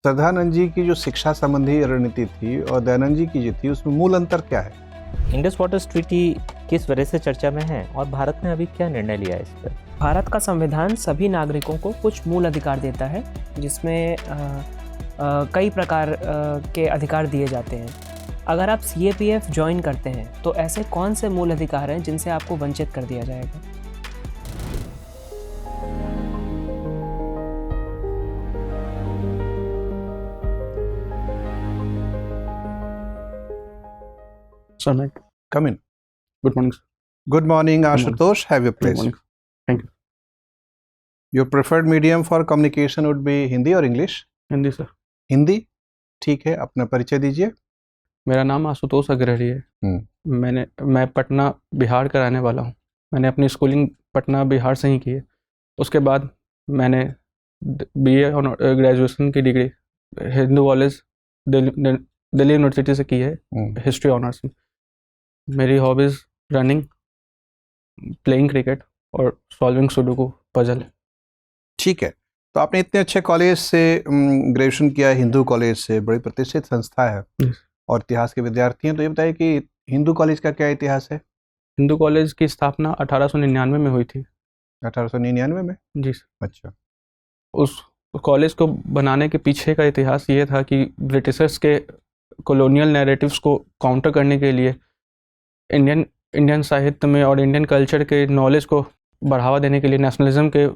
सदानंद जी की जो शिक्षा संबंधी रणनीति थी और दयानंद जी की जो थी उसमें मूल अंतर क्या है? इंडस वाटर्स ट्रीटी किस वजह से चर्चा में है और भारत ने अभी क्या निर्णय लिया है इस पर? भारत का संविधान सभी नागरिकों को कुछ मूल अधिकार देता है, जिसमें कई प्रकार के अधिकार दिए जाते हैं। अगर आप CAPF ज्वाइन करते हैं तो ऐसे कौन से मूल अधिकार हैं जिनसे आपको वंचित कर दिया जाएगा? Sir, may I Come in. good morning, sir. Good morning, morning. Ashutosh. Have your Good place. morning. Thank you. Your preferred medium for communication would be Hindi और इंग्लिश? हिंदी सर। हिंदी, ठीक है। अपना परिचय दीजिए। मेरा नाम आशुतोष अग्रहरी है। मैं पटना बिहार का रहने वाला हूँ। मैंने अपनी स्कूलिंग पटना बिहार से ही की है। उसके बाद मैंने BA और ग्रेजुएशन की degree Hindu college Delhi university से की है, हिस्ट्री ऑनर्स में। मेरी हॉबीज़ रनिंग, प्लेइंग क्रिकेट और सॉल्विंग सुडोकू पजल है। ठीक है। तो आपने इतने अच्छे कॉलेज से ग्रेजुएशन किया, हिंदू कॉलेज से, बड़ी प्रतिष्ठित संस्था है और इतिहास के विद्यार्थी हैं। तो ये बताइए कि हिंदू कॉलेज का क्या इतिहास है? हिंदू कॉलेज की स्थापना 1899 में हुई थी। 1899 में? जी सर। अच्छा। उस कॉलेज को बनाने के पीछे का इतिहास ये था कि ब्रिटिशर्स के कॉलोनियल नैरेटिव्स को काउंटर करने के लिए इंडियन साहित्य में और इंडियन कल्चर के नॉलेज को बढ़ावा देने के लिए, नेशनलिज्म के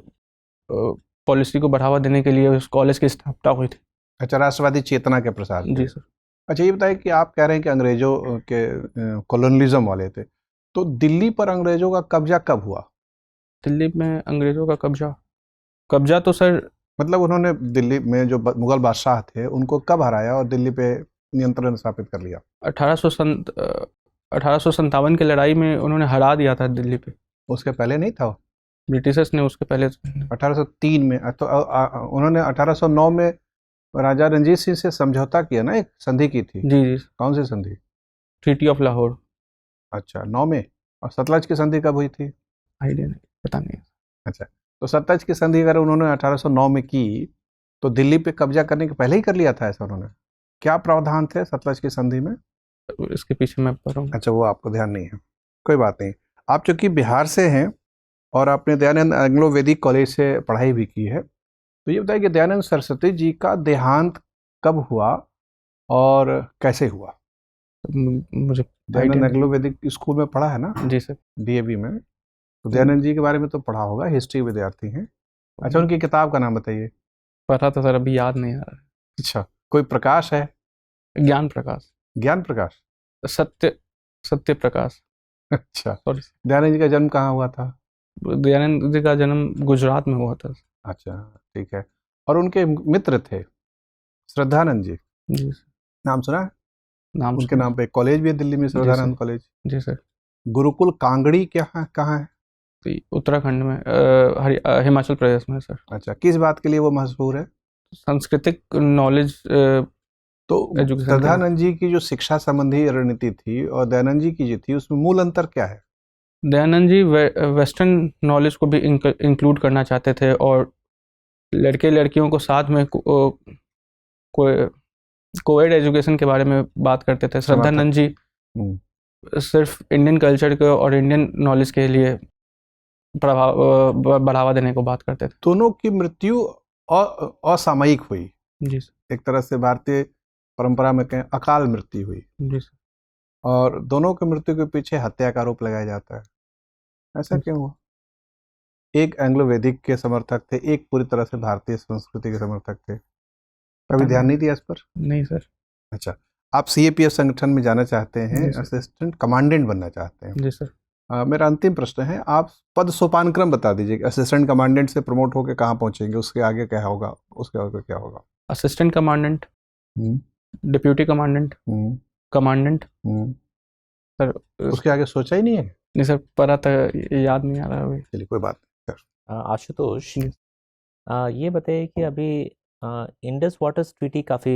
पॉलिसी को बढ़ावा देने के लिए उस कॉलेज की स्थापना हुई थी। अच्छा, राष्ट्रवादी चेतना के प्रसार। जी सर। अच्छा, ये बताइए कि आप कह रहे हैं कि अंग्रेजों के कॉलोनियलिज्म वाले थे, तो दिल्ली पर अंग्रेजों का कब्जा कब हुआ? दिल्ली में अंग्रेजों का कब्जा तो सर, मतलब उन्होंने दिल्ली में जो मुगल बादशाह थे उनको कब हराया और दिल्ली पे नियंत्रण स्थापित कर लिया? 1857 की लड़ाई में उन्होंने हरा दिया था दिल्ली पे। उसके पहले नहीं था? ब्रिटिशर्स ने उसके पहले 1803 में तो उन्होंने 1809 में राजा रंजीत सिंह से समझौता किया ना, एक संधि की थी। जी। कौन सी संधि? Treaty of Lahore. अच्छा, 9 में। और सतलज की संधि कब हुई थी? आइडिया नहीं, पता नहीं। अच्छा, तो सतलज की संधि अगर उन्होंने 1809 में की तो दिल्ली पे कब्जा करने के पहले ही कर लिया था ऐसा उन्होंने? क्या प्रावधान थे सतलज की संधि में? इसके पीछे मैं पढ़ रहा हूँ। अच्छा, वो आपको ध्यान नहीं है, कोई बात नहीं। आप चूंकि बिहार से हैं और आपने दयानंद एंग्लो वैदिक कॉलेज से पढ़ाई भी की है, तो ये बताइए कि दयानंद सरस्वती जी का देहांत कब हुआ और कैसे हुआ? मुझे दयानंद एंग्लो वैदिक स्कूल में पढ़ा है ना? जी सर। DAV में। तो दयानंद जी के बारे में तो पढ़ा होगा, हिस्ट्री विद्यार्थी हैं। अच्छा, उनकी किताब का नाम बताइए। पढ़ा था सर, अभी याद नहीं आ रहा। अच्छा, कोई प्रकाश है? ज्ञान प्रकाश। ज्ञान प्रकाश? सत्य प्रकाश। अच्छा, सॉरी। दयानंद जी का जन्म कहाँ हुआ था? दयानंद जी का जन्म गुजरात में हुआ था। अच्छा, ठीक है। और उनके मित्र थे श्रद्धानंद जी। जी। नाम सुना है? नाम उनके नाम पे एक कॉलेज भी है दिल्ली में, श्रद्धानंद कॉलेज। जी सर। गुरुकुल कांगड़ी कहाँ है? उत्तराखंड में, हिमाचल प्रदेश में सर। अच्छा, किस बात के लिए वो मशहूर है? सांस्कृतिक नॉलेज। तो सदानंद जी की जो शिक्षा संबंधी रणनीति थी और दयानंद जी की जो थी उसमें मूल अंतर क्या है? दयानंद जी वेस्टर्न नॉलेज को भी इंक्लूड करना चाहते थे और लड़के लड़कियों को साथ में कोएड एजुकेशन के बारे में बात करते थे। श्रद्धानंद जी सिर्फ इंडियन कल्चर को और इंडियन नॉलेज के लिए बढ़ावा देने को बात करते थे। दोनों की मृत्यु असामयिक हुई। जी। एक तरह से भारतीय परंपरा में कहें अकाल मृत्यु हुई। जी। और दोनों की मृत्यु के पीछे हत्या का आरोप लगाया जाता है। ऐसा क्यों हुआ? एक एंग्लो वैदिक के समर्थक थे, एक पूरी तरह से भारतीय संस्कृति के समर्थक थे। कभी ध्यान नहीं दिया इस पर? नहीं सर। अच्छा, आप CAPF संगठन में जाना चाहते हैं, असिस्टेंट कमांडेंट बनना चाहते हैं? जी सर। मेरा अंतिम प्रश्न है, आप पद सोपान क्रम बता दीजिए। असिस्टेंट कमांडेंट से प्रमोट होकर कहाँ पहुंचेंगे, उसके आगे क्या होगा, उसके आगे क्या होगा? Assistant commandant, deputy commandant, commandant. Sir उसके आगे सोचा ही नहीं है? नहीं सर, पढ़ा था, याद नहीं आ रहा अभी। चलिए, कोई बात नहीं। आशुतोष, ये बताइए कि अभी इंडस वाटर्स ट्रीटी काफ़ी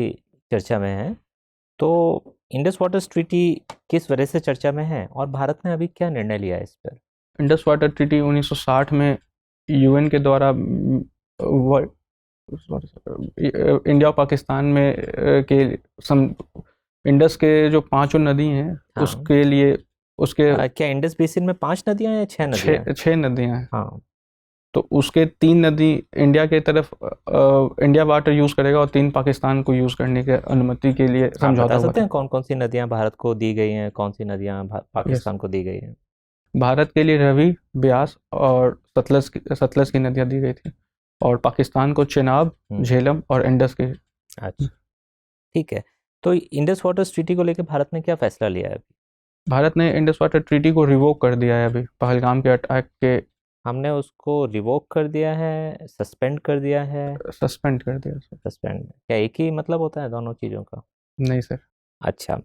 चर्चा में है, तो इंडस वाटर्स ट्रीटी किस वजह से चर्चा में है और भारत ने अभी क्या निर्णय लिया है इस पर? इंडस वाटर ट्रीटी 1960 में UN के द्वारा इंडिया और पाकिस्तान में के सम इंडस के जो 5 नदी हैं हाँ। उसके लिए उसके क्या इंडस बेसिन में 5 नदियां या 6 नदियां? 6 नदियां हैं। हाँ, तो उसके 3 नदी इंडिया के तरफ इंडिया वाटर यूज करेगा और 3 पाकिस्तान को यूज करने की अनुमति के लिए आप समझौता बता हुआ सकते था। हैं कौन कौन सी नदियां भारत को दी गई हैं, कौन सी नदियां पाकिस्तान को दी गई हैं? भारत के लिए रवि, ब्यास और सतलज की नदियां दी गई थी, और पाकिस्तान को चेनाब, झेलम और इंडस की। अच्छा, ठीक है। तो इंडस वाटर ट्रीटी को लेकर भारत ने क्या फैसला लिया है? भारत ने इंडस वाटर ट्रीटी को रिवोक कर दिया है अभी पहलगाम के अटैक के। हमने उसको रिवोक कर दिया है, सस्पेंड कर दिया है? सस्पेंड कर दिया सर। सस्पेंड क्या एक ही मतलब होता है दोनों चीज़ों का? नहीं सर। अच्छा,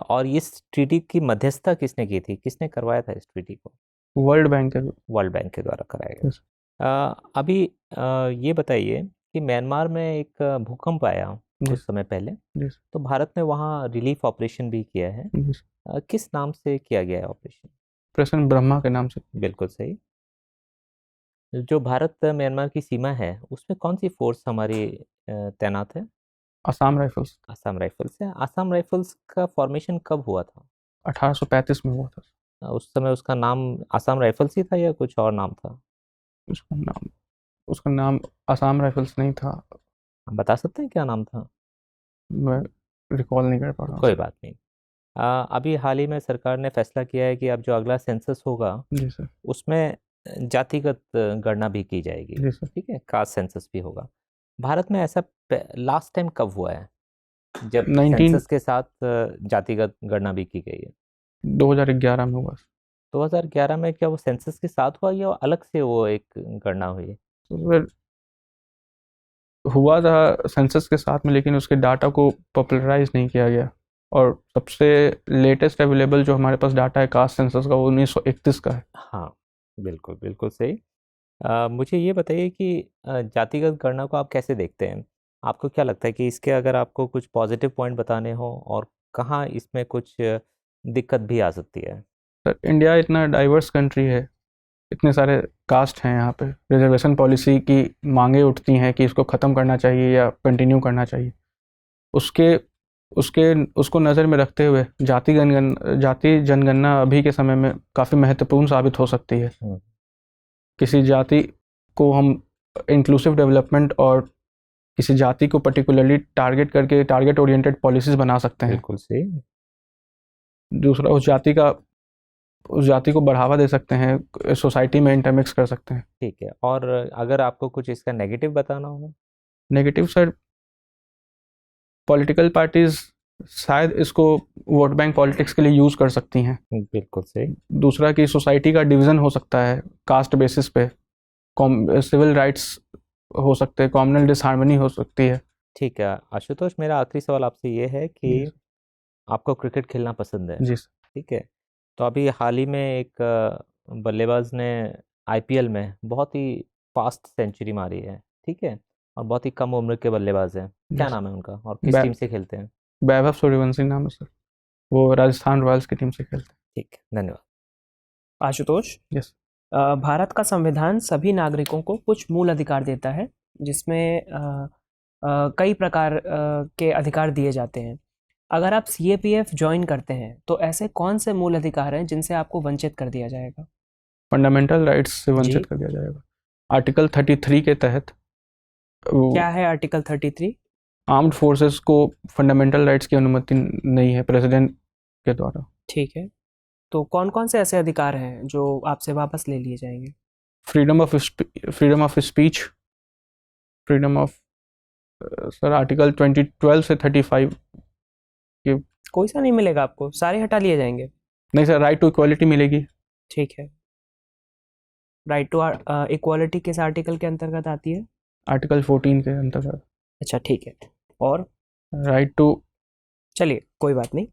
और इस ट्रीटी की मध्यस्थता किसने की थी, किसने करवाया था इस ट्रीटी को? वर्ल्ड बैंक के। वर्ल्ड बैंक के द्वारा कराया गया। Yes. अभी ये बताइए कि म्यांमार में एक भूकंप आया जी। कुछ समय पहले, जी। तो भारत ने वहाँ रिलीफ ऑपरेशन भी किया है। जी। किस नाम से किया गया है ऑपरेशन? ऑपरेशन ब्रह्मा के नाम से। बिल्कुल सही। जो भारत म्यांमार की सीमा है उसमें कौन सी फोर्स हमारी तैनात है? असम राइफल्स। आसाम राइफल्स है। आसाम राइफल्स का फॉर्मेशन कब हुआ था? 1835 में हुआ था। उस समय उसका नाम आसाम राइफल्स ही था या कुछ और नाम था? उसका नाम असम राइफल्स नहीं था। आप बता सकते हैं क्या नाम था? मैं रिकॉल नहीं कर पा रहा हूँ। कोई बात नहीं। अभी हाल ही में सरकार ने फैसला किया है कि अब जो अगला सेंसस होगा जी सर। उसमें जातिगत गणना भी की जाएगी। जी सर। ठीक है, कास्ट सेंसस भी होगा। भारत में ऐसा लास्ट टाइम कब हुआ है जब 19 सेंसस के साथ जातिगत गणना भी की गई है? 2011 में हुआ। 2011 में क्या वो सेंसस के साथ हुआ या अलग से वो एक गणना हुई? सर हुआ था सेंसस के साथ में, लेकिन उसके डाटा को पॉपुलराइज नहीं किया गया, और सबसे लेटेस्ट अवेलेबल जो हमारे पास डाटा है कास्ट सेंसस का वो 1931 का है। हाँ, बिल्कुल बिल्कुल सही। मुझे ये बताइए कि जातिगत गणना को आप कैसे देखते हैं? आपको क्या लगता है कि इसके अगर आपको कुछ पॉजिटिव पॉइंट बताने हो और कहाँ इसमें कुछ दिक्कत भी आ सकती है? सर इंडिया इतना डाइवर्स कंट्री है, इतने सारे कास्ट हैं यहाँ पे, रिजर्वेशन पॉलिसी की मांगे उठती हैं कि इसको ख़त्म करना चाहिए या कंटिन्यू करना चाहिए। उसको नज़र में रखते हुए जाति जनगणना अभी के समय में काफ़ी महत्वपूर्ण साबित हो सकती है। किसी जाति को हम इंक्लूसिव डेवलपमेंट और किसी जाति को पर्टिकुलरली टारगेट करके टारगेट ओरिएंटेड पॉलिसीज बना सकते हैं। बिल्कुल सही। दूसरा, उस जाति को बढ़ावा दे सकते हैं, सोसाइटी में इंटरमिक्स कर सकते हैं। ठीक है, और अगर आपको कुछ इसका नेगेटिव बताना हो? नेगेटिव सर, पॉलिटिकल पार्टीज शायद इसको वोट बैंक पॉलिटिक्स के लिए यूज कर सकती हैं। बिल्कुल सही। दूसरा कि सोसाइटी का डिवीजन हो सकता है कास्ट बेसिस पे, सिविल राइट्स हो सकते हैं, कॉम्युनल डिसहार्मनी हो सकती है। ठीक है आशुतोष, मेरा आखिरी सवाल आपसे ये है कि आपको क्रिकेट खेलना पसंद है? जी सर। ठीक है, तो अभी हाल ही में एक बल्लेबाज ने आईपीएल में बहुत ही फास्ट सेंचुरी मारी है, ठीक है, और बहुत ही कम उम्र के बल्लेबाज हैं। क्या नाम है उनका और किस टीम से खेलते हैं? वैभव सूर्यवंशी नाम है सर, वो राजस्थान रॉयल्स की टीम से खेलते हैं। ठीक, धन्यवाद आशुतोष। यस। भारत का संविधान सभी नागरिकों को कुछ मूल अधिकार देता है, जिसमें कई प्रकार के अधिकार दिए जाते हैं। अगर आप CAPF ज्वाइन करते हैं तो ऐसे कौन से मूल अधिकार हैं जिनसे आपको वंचित कर दिया जाएगा? फंडामेंटल राइट्स से वंचित कर दिया जाएगा। आर्टिकल 33 के तहत। क्या है आर्टिकल 33? आर्म्ड फोर्सेस को फंडामेंटल राइट्स की अनुमति नहीं है प्रेसिडेंट के द्वारा। ठीक है, तो कौन कौन से ऐसे अधिकार हैं जो आपसे वापस ले लिए जाएंगे? Freedom of speech, freedom of sir article 12 से 35 के। कोई सा नहीं मिलेगा आपको, सारे हटा लिए जाएंगे? नहीं सर, राइट टू इक्वालिटी मिलेगी। ठीक है, राइट टू इक्वालिटी किस आर्टिकल के अंतर्गत आती है? आर्टिकल 14 के अंतर्गत। अच्छा ठीक है, और राइट टू, चलिए कोई बात नहीं।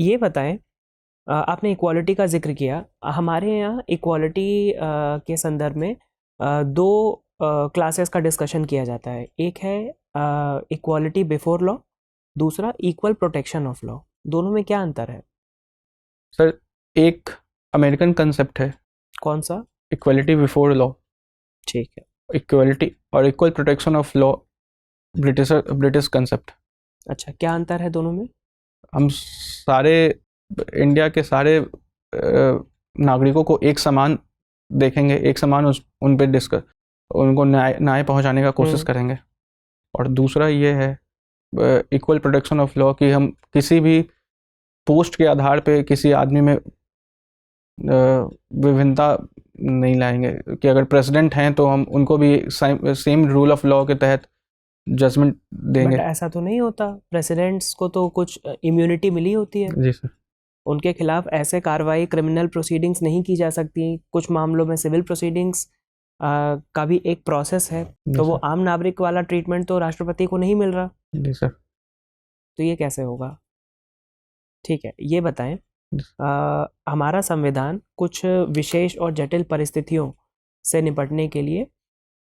ये बताएं, आपने इक्वालिटी का जिक्र किया। हमारे यहाँ इक्वालिटी के संदर्भ में दो क्लासेस का डिस्कशन किया जाता है। एक है इक्वालिटी बिफोर लॉ, दूसरा इक्वल प्रोटेक्शन ऑफ लॉ। दोनों में क्या अंतर है? सर एक अमेरिकन कंसेप्ट है। कौन सा? Equality before law. ठीक है, इक्वलिटी और equal protection of law British concept. अच्छा, क्या अंतर है दोनों में? हम सारे इंडिया के सारे नागरिकों को एक समान देखेंगे, एक समान उन पे डिस्कस उनको न्याय पहुंचाने का कोशिश करेंगे। और दूसरा ये है इक्वल प्रोटेक्शन ऑफ लॉ कि हम किसी भी पोस्ट के आधार पे किसी आदमी में विभिन्नता नहीं लाएंगे कि अगर प्रेसिडेंट हैं तो हम उनको भी सेम रूल ऑफ लॉ के तहत जजमेंट देंगे। बट ऐसा तो नहीं होता, प्रेसिडेंट्स को तो कुछ इम्यूनिटी मिली होती है। जी सर। उनके खिलाफ ऐसे कार्रवाई, क्रिमिनल प्रोसीडिंग्स नहीं की जा सकती। कुछ मामलों में सिविल प्रोसीडिंग्स का भी एक प्रोसेस है, तो वो आम नागरिक वाला ट्रीटमेंट तो राष्ट्रपति को नहीं मिल रहा। जी सर। तो ये कैसे होगा? ठीक है, ये बताएं, हमारा संविधान कुछ विशेष और जटिल परिस्थितियों से निपटने के लिए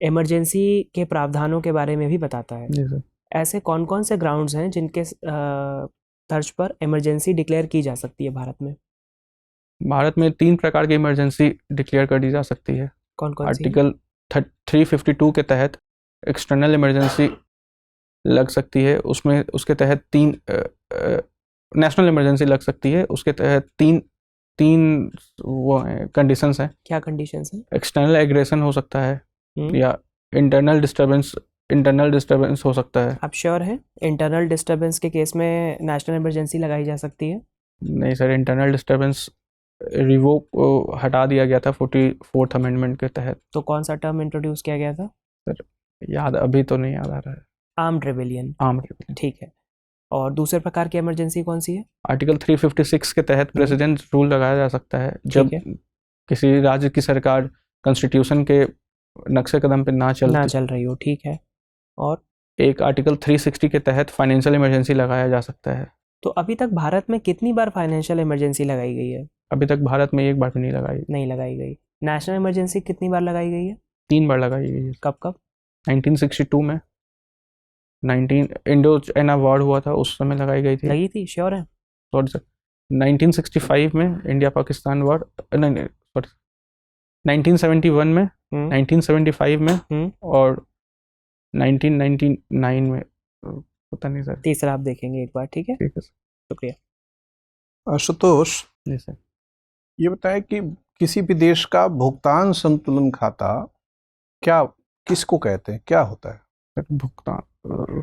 इमरजेंसी के प्रावधानों के बारे में भी बताता है। जी सर। ऐसे कौन कौन से ग्राउंड्स हैं जिनके तर्ज पर इमरजेंसी डिक्लेयर की जा सकती है भारत में? भारत में 3 प्रकार की इमरजेंसी डिक्लेयर कर दी जा सकती है। कौन कौन सी? आर्टिकल 352 के तहत एक्सटर्नल इमरजेंसी लग सकती है, उसमें उसके तहत 3 नेशनल इमरजेंसी लग सकती है, उसके तहत तीन वो कंडीशंस हैं। क्या कंडीशंस हैं? एक्सटर्नल एग्रेशन हो सकता है या इंटरनल डिस्टर्बेंस हो सकता है। आप श्योर हैं इंटरनल डिस्टर्बेंस के केस में नेशनल इमरजेंसी लगाई जा सकती है? नहीं सर, इंटरनल डिस्टर्बेंस रिवोक हटा दिया गया था 44th अमेंडमेंट के तहत। तो कौन सा टर्म इंट्रोड्यूस किया गया था? सर याद अभी तो नहीं याद आ रहा है। Armed rebellion. ठीक है। और दूसरे प्रकार की इमरजेंसी कौन सी है? आर्टिकल 356 के तहत प्रेसिडेंट रूल लगाया जा सकता है जब किसी राज्य की सरकार कॉन्स्टिट्यूशन के नक्शे कदम पे ना चल रही हो। ठीक है। और एक आर्टिकल 360 के तहत फाइनेंशियल इमरजेंसी लगाया जा सकता है। तो अभी तक भारत में कितनी बार फाइनेंशियल इमरजेंसी लगाई गई है? अभी तक भारत में एक बार भी नहीं लगाई गई। नेशनल इमरजेंसी कितनी बार लगाई गई है? 3 बार लगाई गई है। कब? 1962 में, 19 इंडो चाइना वॉर हुआ था उस समय लगाई गई थी। लगी थी? श्योर है? सॉरी सर, 1965 में इंडिया पाकिस्तान वॉर, नहीं सॉरी, 1971 में, 1975 में और 1999 में, पता नहीं सर। तीसरा आप देखेंगे एक बार। ठीक है ठीक है सर, शुक्रिया। आशुतोष, जी सर, ये बताएं कि किसी भी देश का भुगतान संतुलन खाता किसको कहते हैं, क्या होता है? सर भुगतान,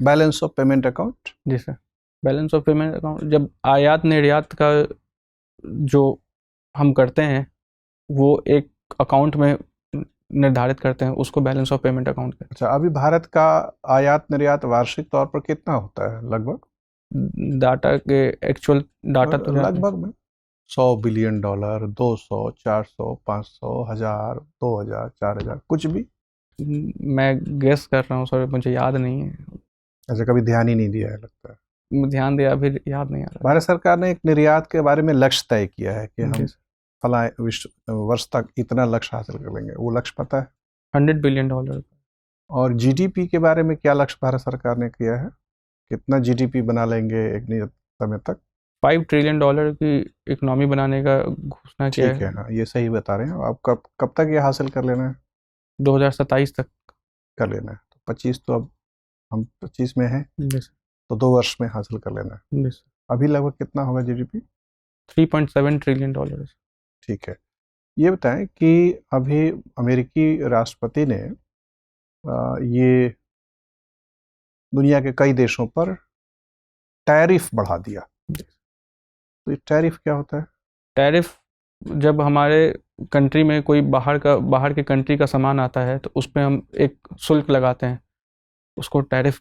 बैलेंस ऑफ पेमेंट अकाउंट। जी sir, balance of payment account जब आयात निर्यात का जो हम करते हैं वो एक अकाउंट में निर्धारित करते हैं, उसको बैलेंस ऑफ पेमेंट अकाउंट कहते हैं। अच्छा, अभी भारत का आयात निर्यात वार्षिक तौर पर कितना होता है लगभग? डाटा के एक्चुअल डाटा तो लगभग में 100 बिलियन डॉलर, 200, 400, 500, 1000, 2000, 4000, कुछ भी? मैं गेस कर रहा हूँ सर, मुझे याद नहीं है। अच्छा, कभी ध्यान ही नहीं दिया है लगता है। ध्यान दिया, अभी याद नहीं आ रहा। भारत सरकार ने एक निर्यात के बारे में लक्ष्य तय किया है कि हम फला वर्ष तक इतना लक्ष्य हासिल कर लेंगे, वो लक्ष्य पता है? $100 बिलियन। और जीडीपी के बारे में क्या लक्ष्य भारत सरकार ने किया है? कितना जीडीपी बना लेंगे एक नियत समय तक? $5 ट्रिलियन की इकोनॉमी बनाने का घोषणा किया है। ठीक है, हाँ, ये सही बता रहे हैं आप। कब तक ये हासिल कर लेना है? 2027 तक कर लेना है। तो 25 तो अब हम 25 में हैं, तो 2 वर्ष में हासिल कर लेना है। अभी लगभग कितना होगा जीडीपी? $3.7 ट्रिलियन। ठीक है। ये बताएं कि अभी अमेरिकी राष्ट्रपति ने ये दुनिया के कई देशों पर टैरिफ बढ़ा दिया। तो ये टैरिफ क्या होता है? टैरिफ जब हमारे कंट्री में कोई बाहर के कंट्री का सामान आता है तो उस पर हम एक शुल्क लगाते हैं, उसको टैरिफ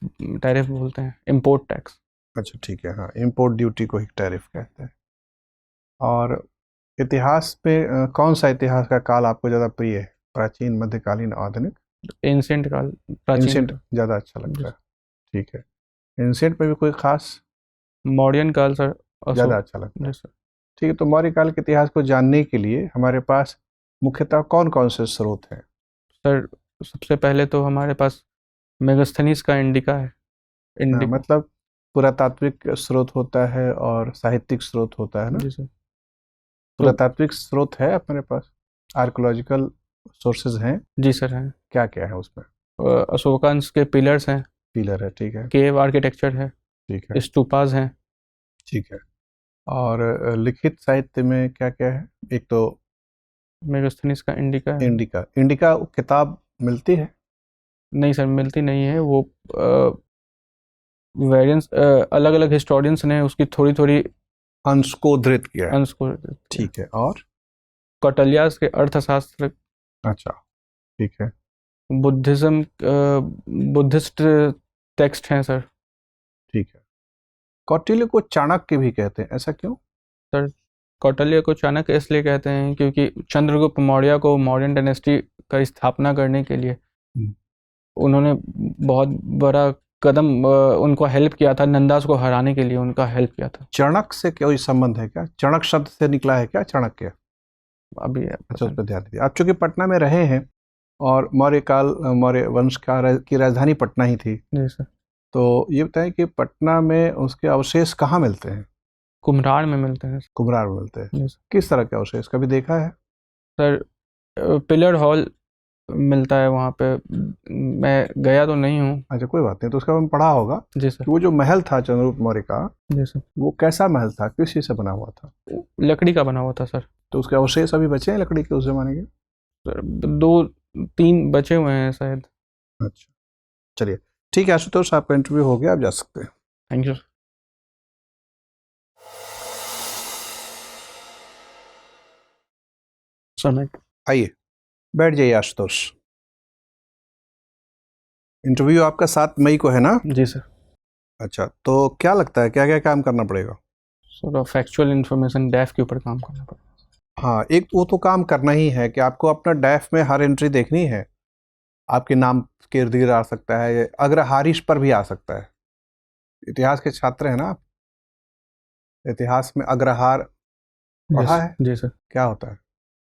बोलते हैं, इंपोर्ट टैक्स। अच्छा ठीक है, हाँ, इंपोर्ट ड्यूटी को ही टैरिफ कहते हैं। और इतिहास में कौन सा इतिहास का काल आपको ज़्यादा प्रिय है? प्राचीन, मध्यकालीन, आधुनिक? एंशिएंट काल। एंशिएंट ज़्यादा अच्छा लगता है। ठीक है। एंशिएंट में भी कोई खास? मॉडर्न काल सर ज़्यादा अच्छा लगता है। ठीक है, तो मौर्य काल के इतिहास को जानने के लिए हमारे पास मुख्यतः कौन कौन से स्रोत हैं? सर सबसे पहले तो हमारे पास मेगास्थनीज का इंडिका है। मतलब पुरातात्विक स्रोत होता है और साहित्यिक स्रोत होता है ना? जी सर। पुरातात्विक स्रोत है अपने पास, आर्कोलॉजिकल सोर्सेज हैं? जी सर हैं। क्या क्या है उसमें? अशोकांश के पिलर्स हैं, पिलर है, ठीक है, केव आर्किटेक्चर है, ठीक है, स्तूपास हैं। ठीक है। और लिखित साहित्य में क्या क्या है? एक तो मेगास्थनीज का इंडिका है। इंडिका, इंडिका किताब मिलती है? नहीं सर, मिलती नहीं है वो। वेरिएंट्स अलग अलग हिस्टोरियंस ने उसकी थोड़ी थोड़ी अंश को धृत किया है, अंश को। ठीक है। और कौटिल्यास के अर्थशास्त्र, अच्छा, ठीक है, बुद्धिज्म, बुद्धिस्ट टेक्स्ट हैं सर। ठीक है। कौटिल्य को चाणक्य भी कहते हैं, ऐसा क्यों? सर कौटिल्य को चाणक्य इसलिए कहते हैं क्योंकि चंद्रगुप्त मौर्य को मौर्यन डायनेस्टी का स्थापना करने के लिए उन्होंने बहुत बड़ा कदम उनको हेल्प किया था, नंदास को हराने के लिए उनका हेल्प किया था। चणक से कोई संबंध है क्या? चणक शब्द से निकला है क्या चाणक्य? अभी अच्छा, उस पर ध्यान दीजिए। आप चूंकि पटना में रहे हैं और मौर्य काल, मौर्य वंश की राजधानी पटना ही थी, जी सर। तो ये बताएं कि पटना में उसके अवशेष कहाँ मिलते हैं? कुम्हरार में मिलते हैं। कुम्हरार में मिलते हैं। जी सर। किस तरह के अवशेष, कभी देखा है? सर पिलर हॉल मिलता है वहाँ पे, मैं गया तो नहीं हूँ। अच्छा, कोई बात नहीं, तो उसका आपने पढ़ा होगा जी सर। कि वो जो महल था चंद्रगुप्त मौर्य का, जी सर। वो कैसा महल था, किस चीज़ से बना हुआ था? लकड़ी का बना हुआ था सर। तो उसके अवशेष अभी बचे हैं लकड़ी के उस जमाने के? सर 2-3 बचे हुए हैं शायद। अच्छा, चलिए, ठीक है आशुतोष, आपका इंटरव्यू हो गया, आप जा सकते हैं। Thank you. सर आइए, बैठ जाइए आशुतोष। इंटरव्यू आपका 7 मई को है ना? जी सर। अच्छा, तो क्या लगता है क्या क्या काम करना पड़ेगा? सर फैक्चुअल इन्फॉर्मेशन डैफ के ऊपर काम करना पड़ेगा। हाँ, एक वो तो काम करना ही है कि आपको अपना डैफ में हर एंट्री देखनी है। आपके नाम के इर्द गिर्द आ सकता है, अग्रहारीश पर भी आ सकता है। इतिहास के छात्र हैं ना आप? इतिहास में अग्रहार पढ़ा है? जी सर। क्या होता है?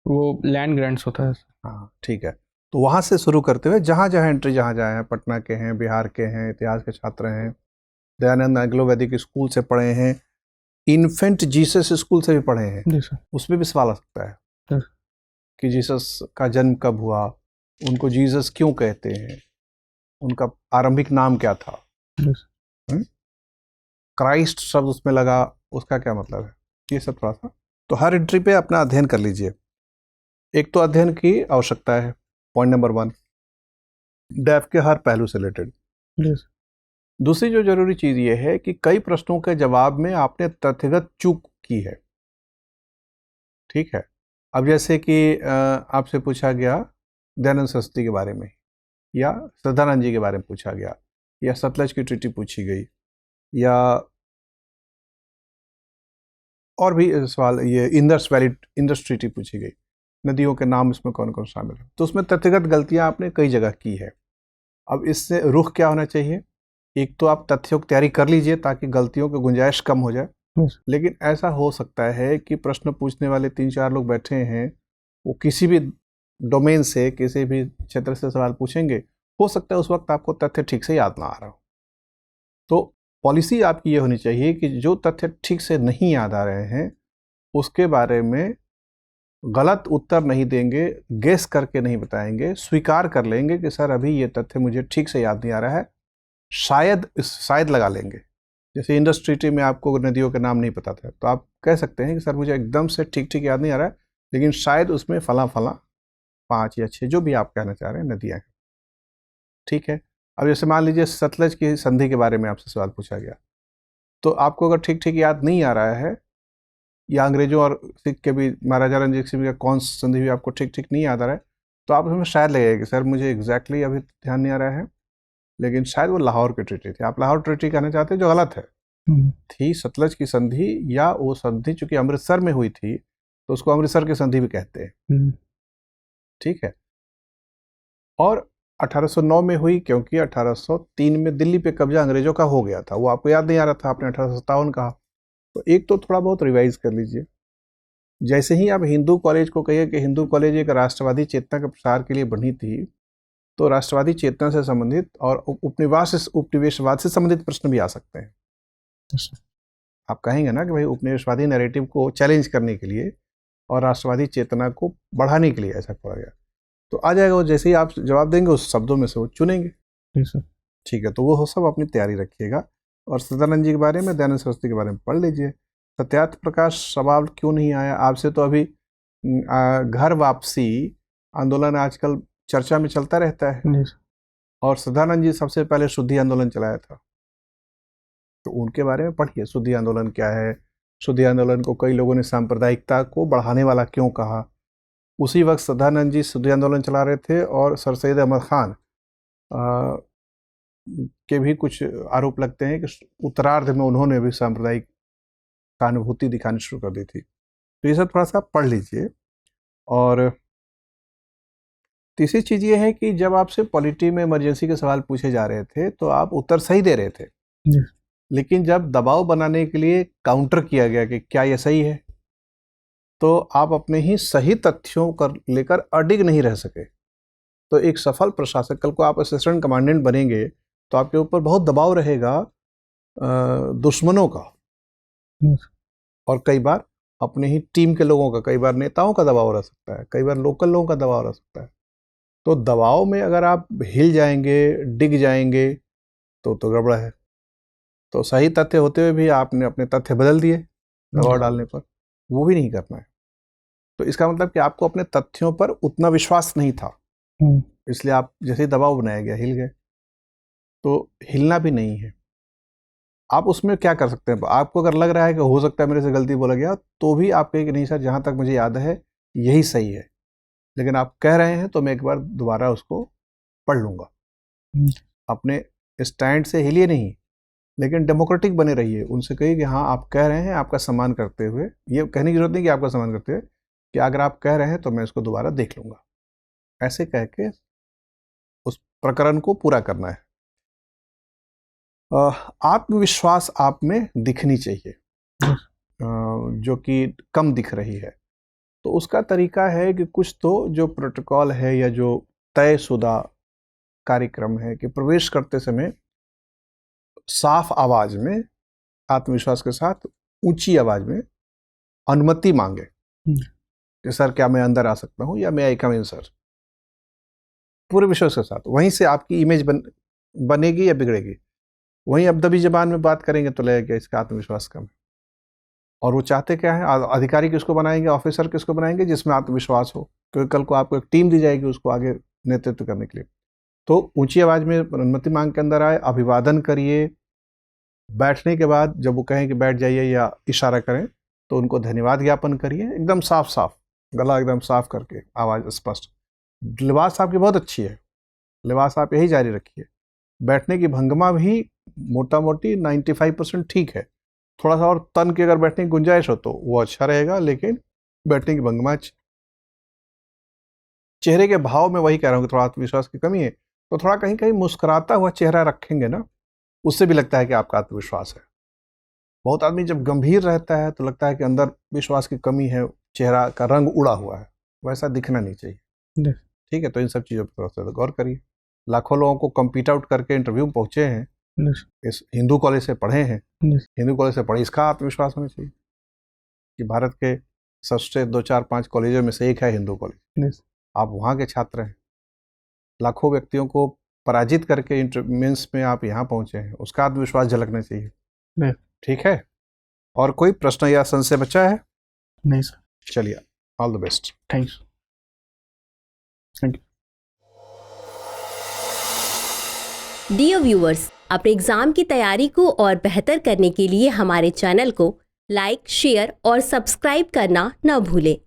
वो लैंड ग्रांट्स होता है। हाँ, ठीक है। तो वहाँ से शुरू करते हुए जहाँ जहाँ एंट्री, जहाँ जहाँ हैं, पटना के हैं, बिहार के हैं, इतिहास के छात्र हैं, दयानंद एंग्लो वैदिक स्कूल से पढ़े हैं, इन्फेंट जीसस स्कूल से भी पढ़े हैं, जी सर। उसमें भी सवाल आ सकता है सर। कि जीसस का जन्म कब हुआ, उनको जीसस क्यों कहते हैं, उनका आरंभिक नाम क्या था, क्राइस्ट शब्द उसमें लगा, उसका क्या मतलब है, ये सब थोड़ा सा तो हर एंट्री पे अपना अध्ययन कर लीजिए। एक तो अध्ययन की आवश्यकता है, पॉइंट नंबर 1, डैफ के हर पहलू से रिलेटेड। दूसरी जो जरूरी चीज ये है कि कई प्रश्नों के जवाब में आपने तथ्यगत चूक की है, ठीक है। अब जैसे कि आपसे पूछा गया दयानंद सरस्वती के बारे में, या श्रद्धानंद जी के बारे में पूछा गया, या सतलज की ट्रीटी पूछी गई, या और भी सवाल, ये इंडस ट्रीटी पूछी गई, नदियों के नाम इसमें कौन कौन शामिल है, तो उसमें तथ्यगत गलतियां आपने कई जगह की है। अब इससे रुख क्या होना चाहिए? एक तो आप तथ्यों की तैयारी कर लीजिए ताकि गलतियों की गुंजाइश कम हो जाए, लेकिन ऐसा हो सकता है कि प्रश्न पूछने वाले 3-4 लोग बैठे हैं, वो किसी भी डोमेन से, किसी भी क्षेत्र से सवाल पूछेंगे, हो सकता है उस वक्त आपको तथ्य ठीक से याद ना आ रहा हो। तो पॉलिसी आपकी ये होनी चाहिए कि जो तथ्य ठीक से नहीं याद आ रहे हैं उसके बारे में गलत उत्तर नहीं देंगे, गेस करके नहीं बताएंगे, स्वीकार कर लेंगे कि सर अभी ये तथ्य मुझे ठीक से याद नहीं आ रहा है, शायद लगा लेंगे। जैसे इंडस ट्रीटी में आपको नदियों के नाम नहीं पता था, तो आप कह सकते हैं कि सर मुझे एकदम से ठीक याद नहीं आ रहा है, लेकिन शायद उसमें फला 5 या 6 जो भी आप कहना चाह रहे हैं नदियाँ हैं, ठीक है। अब जैसे मान लीजिए सतलज की संधि के बारे में आपसे सवाल पूछा गया, तो आपको अगर ठीक याद नहीं आ रहा है, या अंग्रेजों और सिख के भी, महाराजा रणजीत सिंह का कौन संधि भी आपको ठीक नहीं याद आ रहा है, तो आप उसमें शायद लगेगा कि सर मुझे एग्जैक्टली अभी ध्यान नहीं आ रहा है, लेकिन शायद वो लाहौर की ट्रीटी थी। आप लाहौर ट्रीटी कहना चाहते हैं, जो गलत है। थी सतलज की संधि, या वो संधि चूंकि अमृतसर में हुई थी तो उसको अमृतसर की संधि भी कहते हैं, ठीक है। और 1809 में हुई क्योंकि 1803 में दिल्ली पे कब्जा अंग्रेजों का हो गया था, वो आपको याद नहीं आ रहा था, आपने 1857 कहा। तो एक तो थोड़ा बहुत रिवाइज कर लीजिए। जैसे ही आप हिंदू कॉलेज को कहिए कि हिंदू कॉलेज एक राष्ट्रवादी चेतना के प्रसार के लिए बनी थी, तो राष्ट्रवादी चेतना से संबंधित और उपनिवेशवाद से संबंधित प्रश्न भी आ सकते हैं। आप कहेंगे ना कि भाई उपनिवेशवादी नैरेटिव को चैलेंज करने के लिए और राष्ट्रवादी चेतना को बढ़ाने के लिए ऐसा किया गया, तो आ जाएगा वो, जैसे ही आप जवाब देंगे उस शब्दों में से वो चुनेंगे। जी सर। ठीक है, तो वो सब अपनी तैयारी रखिएगा। और सदानंद जी के बारे में, दयानंद सरस्वती के बारे में पढ़ लीजिए। सत्यार्थ प्रकाश सवाल क्यों नहीं आया आपसे, तो अभी घर वापसी आंदोलन आजकल चर्चा में चलता रहता है। जी सर। और सदानंद जी सबसे पहले शुद्धि आंदोलन चलाया था, तो उनके बारे में पढ़िए। शुद्धि आंदोलन क्या है, शुद्धि आंदोलन को कई लोगों ने सांप्रदायिकता को बढ़ाने वाला क्यों कहा। उसी वक्त सदानंद जी शुद्धि आंदोलन चला रहे थे और सर सैयद अहमद खान के भी कुछ आरोप लगते हैं कि उत्तरार्ध में उन्होंने भी सांप्रदायिक सहानुभूति दिखानी शुरू कर दी थी। तो ये सब थोड़ा सा पढ़ लीजिए। और तीसरी चीज़ ये है कि जब आपसे पॉलिटी में इमरजेंसी के सवाल पूछे जा रहे थे तो आप उत्तर सही दे रहे थे, लेकिन जब दबाव बनाने के लिए काउंटर किया गया कि क्या ये सही है, तो आप अपने ही सही तथ्यों कर लेकर अडिग नहीं रह सके। तो एक सफल प्रशासक, कल को आप असिस्टेंट कमांडेंट बनेंगे तो आपके ऊपर बहुत दबाव रहेगा दुश्मनों का, और कई बार अपने ही टीम के लोगों का, कई बार नेताओं का दबाव रह सकता है, कई बार लोकल लोगों का दबाव रह सकता है। तो दबाव में अगर आप हिल जाएंगे, डिग जाएंगे तो गड़बड़ है। तो सही तथ्य होते हुए भी आपने अपने तथ्य बदल दिए दबाव डालने पर, वो भी नहीं करना है। तो इसका मतलब कि आपको अपने तथ्यों पर उतना विश्वास नहीं था, इसलिए आप जैसे दबाव बनाया गया हिल गए। तो हिलना भी नहीं है। आप उसमें क्या कर सकते हैं, आपको अगर लग रहा है कि हो सकता है मेरे से गलती बोला गया, तो भी आप कहें कि नहीं सर, जहाँ तक मुझे याद है यही सही है, लेकिन आप कह रहे हैं तो मैं एक बार दोबारा उसको पढ़ लूँगा। अपने स्टैंड से हिलिए नहीं, लेकिन डेमोक्रेटिक बने रहिए। उनसे कहिए कि हाँ आप कह रहे हैं, आपका सम्मान करते हुए, ये कहने की जरूरत नहीं कि आपका सम्मान करते हुए, कि अगर आप कह रहे हैं तो मैं इसको दोबारा देख लूँगा, ऐसे कह के उस प्रकरण को पूरा करना है। आत्मविश्वास आप में दिखनी चाहिए, जो कि कम दिख रही है। तो उसका तरीका है कि कुछ तो जो प्रोटोकॉल है या जो तयशुदा कार्यक्रम है कि प्रवेश करते समय साफ आवाज में, आत्मविश्वास के साथ ऊंची आवाज में अनुमति मांगे कि सर क्या मैं अंदर आ सकता हूं, या मैं आई कम इन सर, पूरे विश्वास के साथ। वहीं से आपकी इमेज बनेगी या बिगड़ेगी। वहीं अब दबी जबान में बात करेंगे तो लगेगा इसका आत्मविश्वास कम है। और वो चाहते क्या है, अधिकारी किसको बनाएंगे, ऑफिसर किसको बनाएंगे, जिसमें आत्मविश्वास हो, क्योंकि कल को आपको एक टीम दी जाएगी उसको आगे नेतृत्व करने के लिए। तो ऊंची आवाज में अनुमति मांग के अंदर आए, अभिवादन करिए। बैठने के बाद जब वो कहें कि बैठ जाइए या इशारा करें तो उनको धन्यवाद ज्ञापन करिए, एकदम साफ साफ, गला एकदम साफ करके, आवाज स्पष्ट। लिबास आपकी बहुत अच्छी है, लिबास आप यही जारी रखिए। बैठने की भंगिमा भी मोटा मोटी 95% ठीक है। थोड़ा सा और तन की अगर बैठने की गुंजाइश हो तो वो अच्छा रहेगा, लेकिन बैठने की भंगिमा। चेहरे के भाव में वही कह रहा हूँ कि थोड़ा आत्मविश्वास की कमी है, तो थोड़ा कहीं कहीं मुस्कुराता हुआ चेहरा रखेंगे ना, उससे भी लगता है कि आपका आत्मविश्वास है। बहुत आदमी जब गंभीर रहता है तो लगता है कि अंदर विश्वास की कमी है, चेहरा का रंग उड़ा हुआ है, वैसा दिखना नहीं चाहिए। ठीक है, तो इन सब चीज़ों पर थोड़ा सा गौर करिए। लाखों लोगों को कम्पीट आउट करके इंटरव्यू में पहुंचे हैं, इस हिंदू कॉलेज से पढ़े हैं, हिंदू कॉलेज से पढ़े, इसका आत्मविश्वास होना चाहिए कि भारत के सबसे 2, 4, 5 कॉलेजों में से एक है हिंदू कॉलेज, आप वहाँ के छात्र हैं। लाखों व्यक्तियों को पराजित करके मेंस में आप यहाँ पहुँचे हैं, उसका आत्मविश्वास झलकना चाहिए। ठीक है, और कोई प्रश्न या संशय बचा है? नहीं सर। चलिए, all the best. Thanks. Thank you. Dear viewers, अपने एग्जाम की तैयारी को और बेहतर करने के लिए हमारे चैनल को लाइक, शेयर और सब्सक्राइब करना न भूलें।